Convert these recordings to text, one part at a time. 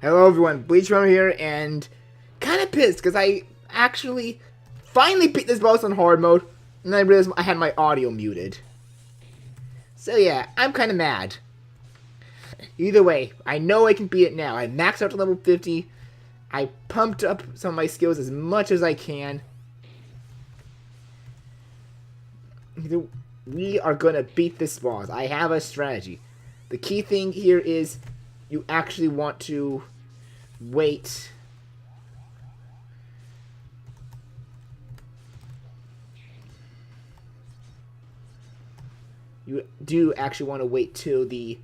Hello everyone, BleachBummer here, and kind of pissed because I actually finally beat this boss on hard mode, and then I realized I had my audio muted. So yeah, I'm kind of mad. Either way, I know I can beat it now. I maxed out to level 50. I pumped up some of my skills as much as I can. We are gonna beat this boss. I have a strategy. The key thing here is you actually want to wait. You do actually want to wait till the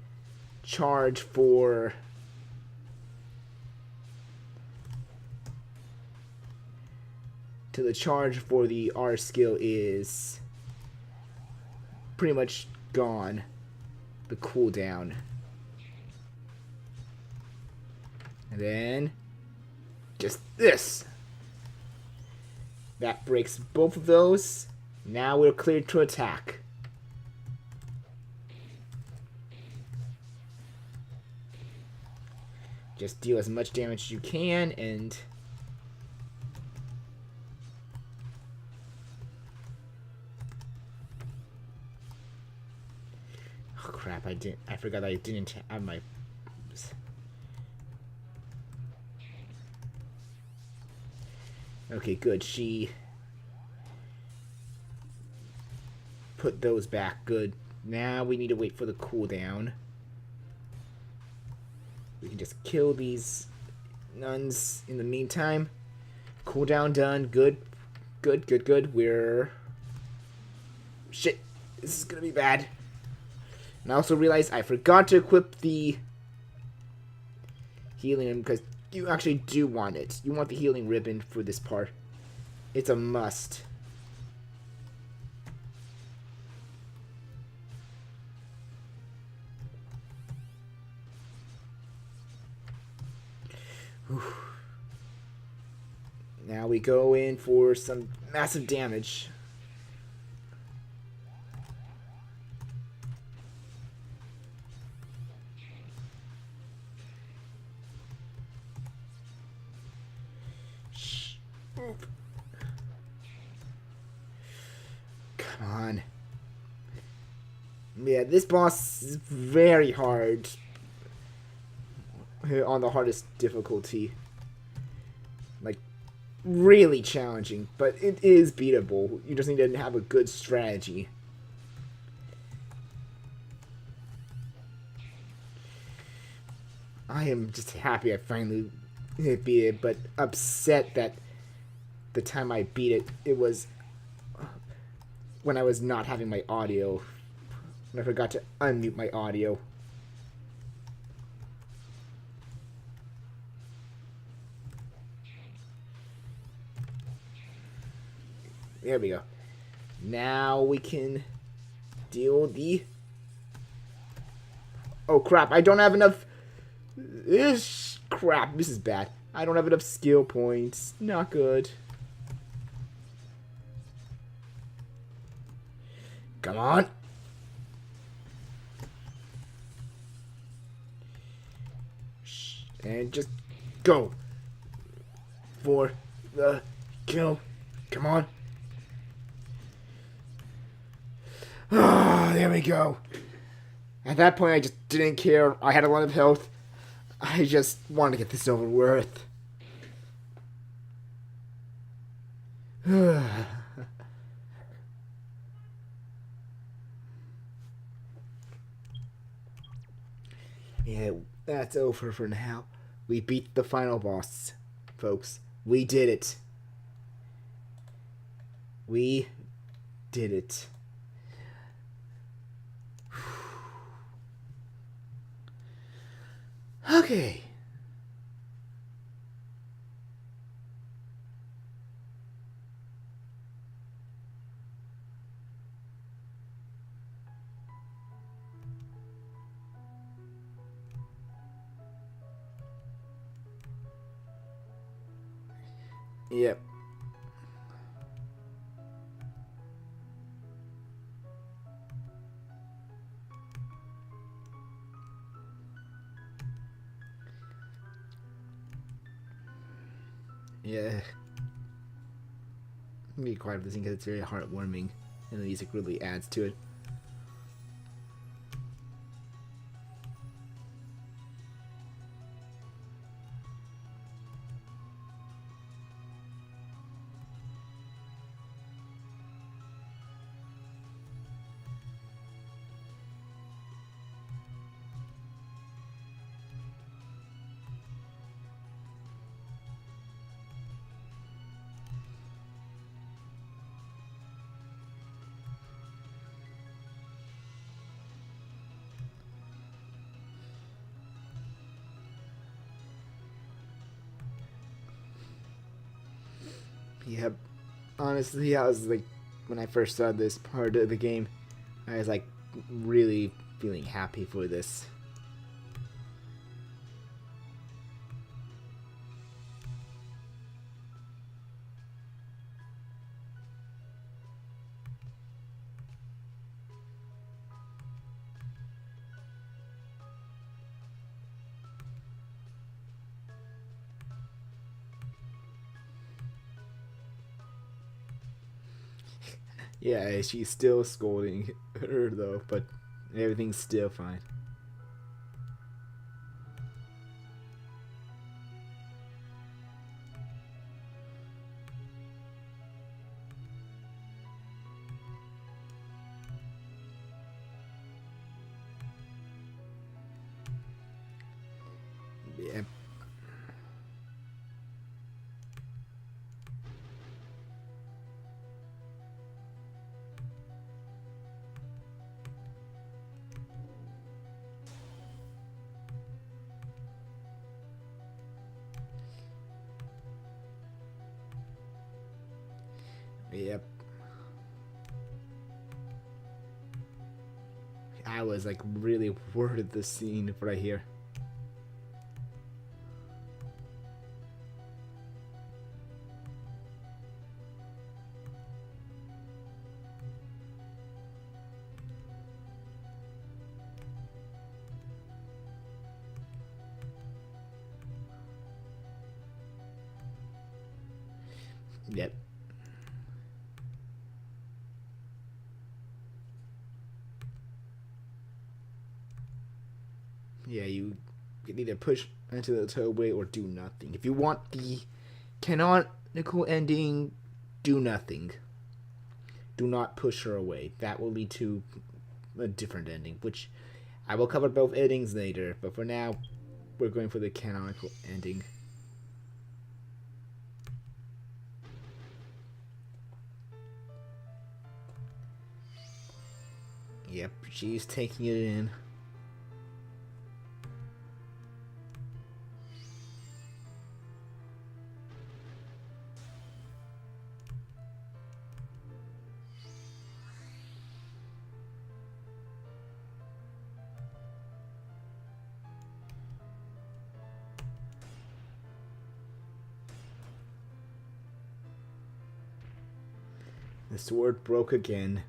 charge for the R skill is pretty much gone. The cooldown. And then just this. That breaks both of those. Now we're cleared to attack. Just deal as much damage as you can, and oh crap, I forgot I didn't have my okay, good. She put those back. Good. Now we need to wait for the cooldown. We can just kill these nuns in the meantime. Cooldown done. Good. Good, good, good. We're... Shit. This is gonna be bad. And I also realized I forgot to equip the healing because you actually do want it. You want the healing ribbon for this part. It's a must. Whew. Now we go in for some massive damage. Come on. Yeah, this boss is very hard. On the hardest difficulty. Like, really challenging. But it is beatable. You just need to have a good strategy. I am just happy I finally beat it, but upset that the time I beat it, it was when I was not having my audio. When I forgot to unmute my audio. There we go. Now we can deal the... Oh crap, I don't have enough... Crap, this is bad. I don't have enough skill points. Not good. Come on. And just go for the kill. Come on. Ah, there we go. At that point, I just didn't care. I had a lot of health. I just wanted to get this over with. Yeah, that's over for now. We beat the final boss, folks. We did it. We did it. Okay. Yep. Yeah. I'm gonna be quiet for this thing because it's very heartwarming, and the music really adds to it. Yep. Honestly, I was like, when I first saw this part of the game, I was like, really feeling happy for this. Yeah, she's still scolding her though, but everything's still fine. Yeah. Yep. I was like really worried this scene right here. Yep. Yeah, you can either push into the tollway or do nothing. If you want the canonical ending, do nothing. Do not push her away. That will lead to a different ending, which I will cover both endings later. But for now, we're going for the canonical ending. Yep, she's taking it in. The sword broke again.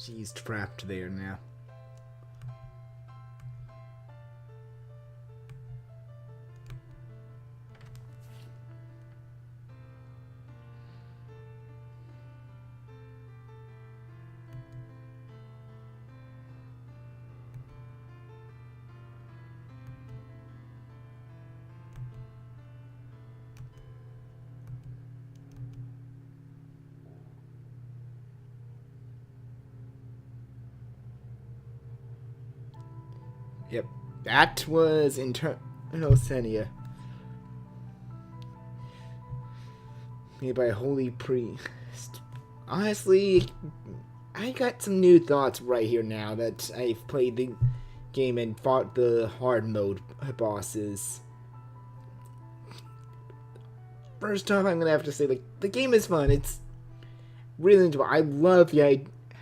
She's trapped there now. Yep, that was Senia. Made by a holy priest. Honestly, I got some new thoughts right here now that I've played the game and fought the hard mode bosses. First off, I'm gonna have to say, like, the game is fun. It's really enjoyable. I love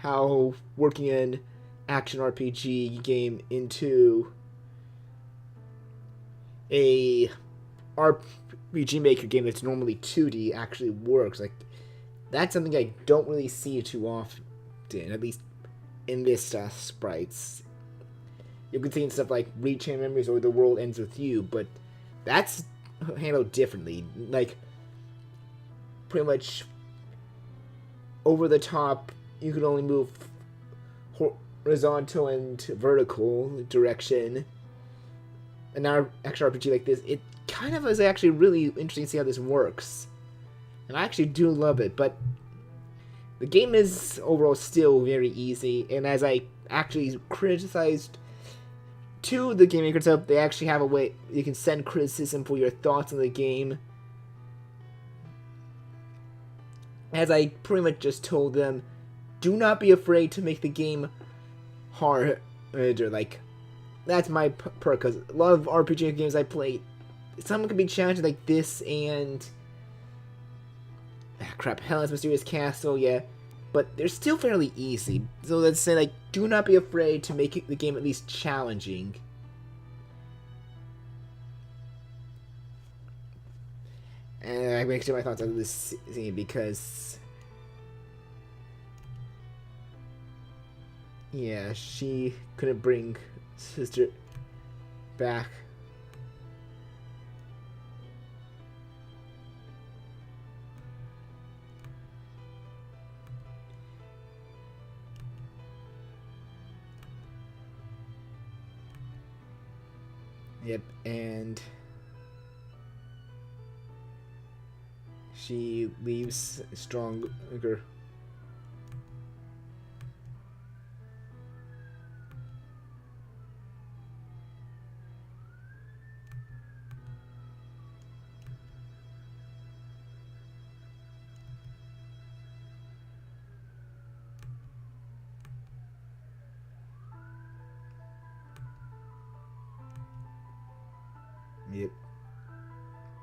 how working an action RPG game into a RPG Maker game that's normally 2D actually works. Like, that's something I don't really see too often, at least in this sprites. You can see in stuff like Read Chain Memories or The World Ends With You, but that's handled differently. Like, pretty much over the top, you can only move horizontal and vertical direction. And now action RPG like this, it kind of is actually really interesting to see how this works. And I actually do love it, but the game is overall still very easy, and as I actually criticized to the Game Maker itself, they actually have a way you can send criticism for your thoughts on the game. As I pretty much just told them, do not be afraid to make the game harder. Like, that's my perk, because a lot of RPG games I play, some can be challenging like this and Helen's Mysterious Castle, yeah, but they're still fairly easy. So let's say, like, do not be afraid to make the game at least challenging. And I make sure my thoughts on this scene because, yeah, she couldn't bring sister back. Yep, and she leaves stronger. Yep.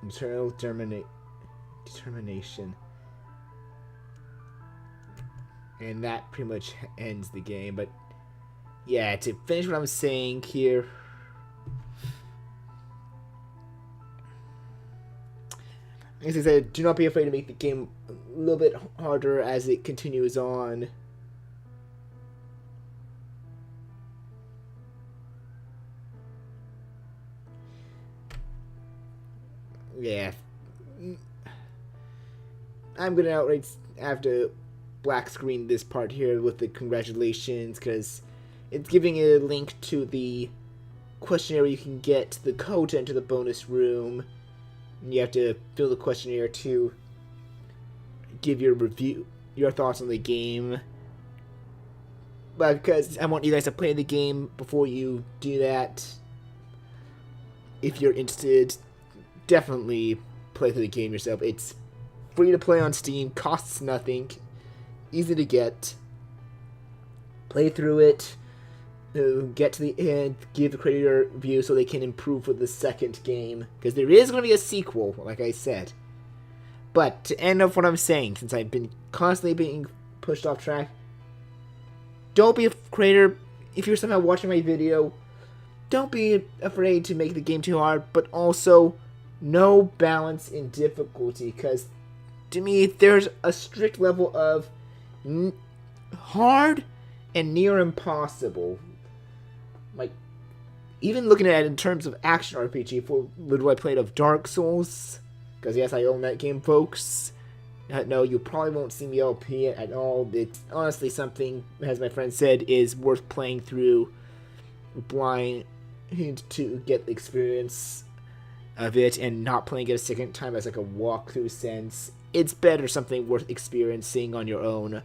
Internal determination. And that pretty much ends the game. But yeah, to finish what I'm saying here, as I said, do not be afraid to make the game a little bit harder as it continues on. Yeah, I'm gonna outright have to black screen this part here with the congratulations, because it's giving a link to the questionnaire you can get the code to enter the bonus room. And you have to fill the questionnaire to give your your thoughts on the game. But because I want you guys to play the game before you do that, if you're interested, definitely play through the game yourself. It's free to play on Steam, costs nothing, easy to get. Play through it, get to the end, give the creator a review so they can improve with the second game, because there is going to be a sequel, like I said. But to end off what I'm saying, since I've been constantly being pushed off track, don't be a creator. If you're somehow watching my video, don't be afraid to make the game too hard, but also no balance in difficulty, because to me there's a strict level of hard and near impossible. Like, even looking at it in terms of action RPG, for what I played of Dark Souls, because yes, I own that game, folks. No, you probably won't see me LP it at all. It's honestly something, as my friend said, is worth playing through blind to get the experience of it and not playing it a second time as like a walkthrough sense. It's better something worth experiencing on your own.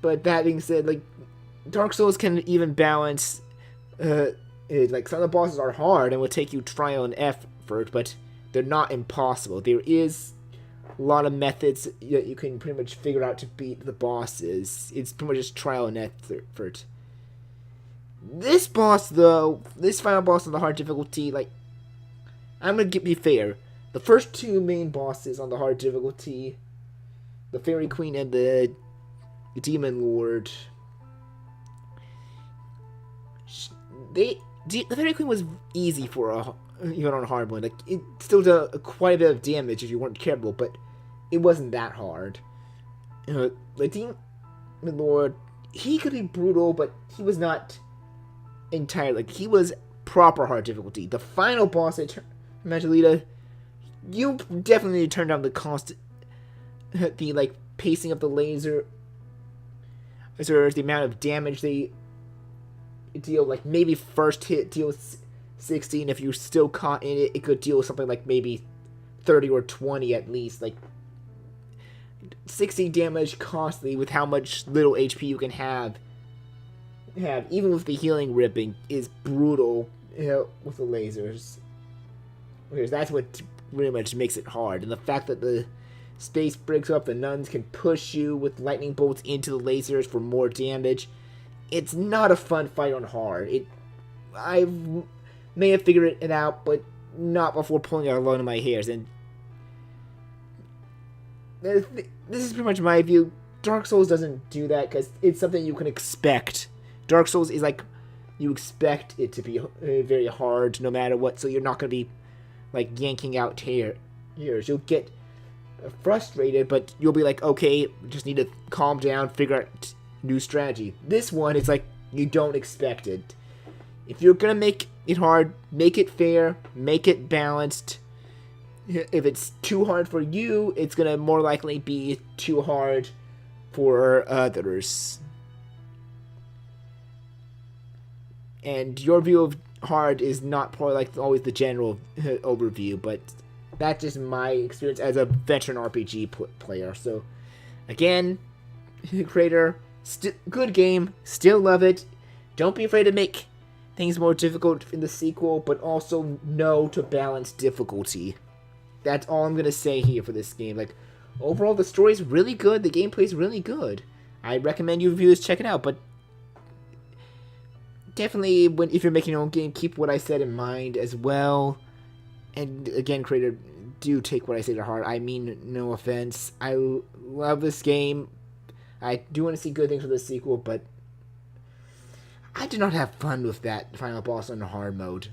But that being said, like, Dark Souls can even balance, like, some of the bosses are hard and will take you trial and effort, but they're not impossible. There is a lot of methods that you can pretty much figure out to beat the bosses. It's pretty much just trial and effort. This boss, though, this final boss on the hard difficulty, like, I'm gonna be fair. The first two main bosses on the hard difficulty, the Fairy Queen and the Demon Lord, the Fairy Queen was easy for even on a hard one. Like, it still did quite a bit of damage if you weren't careful, but it wasn't that hard. The Demon Lord, he could be brutal, but he was not entirely. Like, he was proper hard difficulty. The final boss at Magilita, you definitely need to turn down the like pacing of the laser, or the amount of damage they deal. Like, maybe first hit deals 16. If you're still caught in it, it could deal something like maybe 30 or 20 at least. Like, 60 damage constantly with how much little HP you can have even with the healing ripping, is brutal, with the lasers. Because that's what really much makes it hard. And the fact that the space breaks up, the nuns can push you with lightning bolts into the lasers for more damage. It's not a fun fight on hard. I may have figured it out, but not before pulling out a lot of my hairs. And this is pretty much my view. Dark Souls doesn't do that because it's something you can expect. Dark Souls is like, you expect it to be very hard no matter what, so you're not going to be like yanking out hairs. You'll get frustrated, but you'll be like, okay, just need to calm down, figure out new strategy. This one, it's like, you don't expect it. If you're going to make it hard, make it fair, make it balanced. If it's too hard for you, it's going to more likely be too hard for others. And your view of hard is not probably like always the general overview, but that's just my experience as a veteran RPG player. So, again, creator, good game, still love it. Don't be afraid to make things more difficult in the sequel, but also know to balance difficulty. That's all I'm gonna say here for this game. Like, overall, the story's really good, the gameplay's really good. I recommend you viewers check it out, but definitely, if you're making your own game, keep what I said in mind as well. And again, creator, do take what I say to heart. I mean no offense. I love this game. I do want to see good things for the sequel, but I did not have fun with that final boss on hard mode.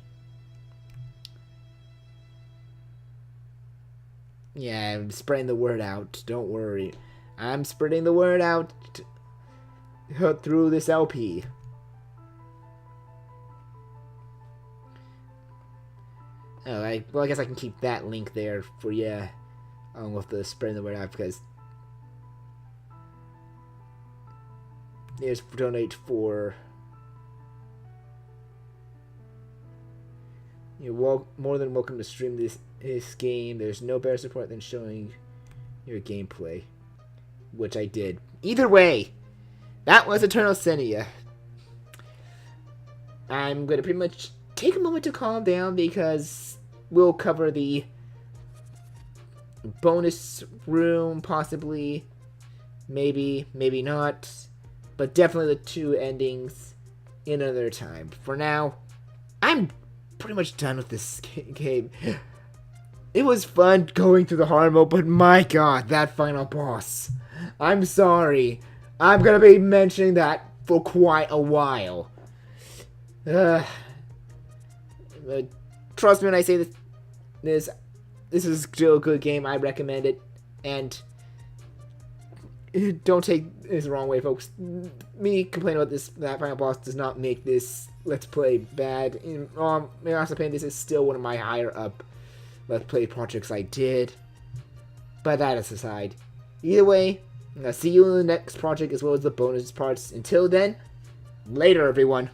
Yeah, I'm spreading the word out. Don't worry. I'm spreading the word out through this LP. Oh, well, I guess I can keep that link there for you, along with the spreading the word out, because there's donate for, you're more than welcome to stream this game. There's no better support than showing your gameplay, which I did. Either way, that was Eternal Senia. I'm going to pretty much take a moment to calm down because we'll cover the bonus room, possibly, maybe not, but definitely the two endings in another time. For now, I'm pretty much done with this game. It was fun going through the hard mode, but my god, that final boss. I'm sorry. I'm gonna be mentioning that for quite a while. Trust me when I say this is still a good game. I recommend it. And don't take this the wrong way, folks. Me complaining about that final boss does not make this Let's Play bad. In my honest opinion, this is still one of my higher up Let's Play projects I did. But that is aside. Either way, I'll see you in the next project as well as the bonus parts. Until then, later everyone.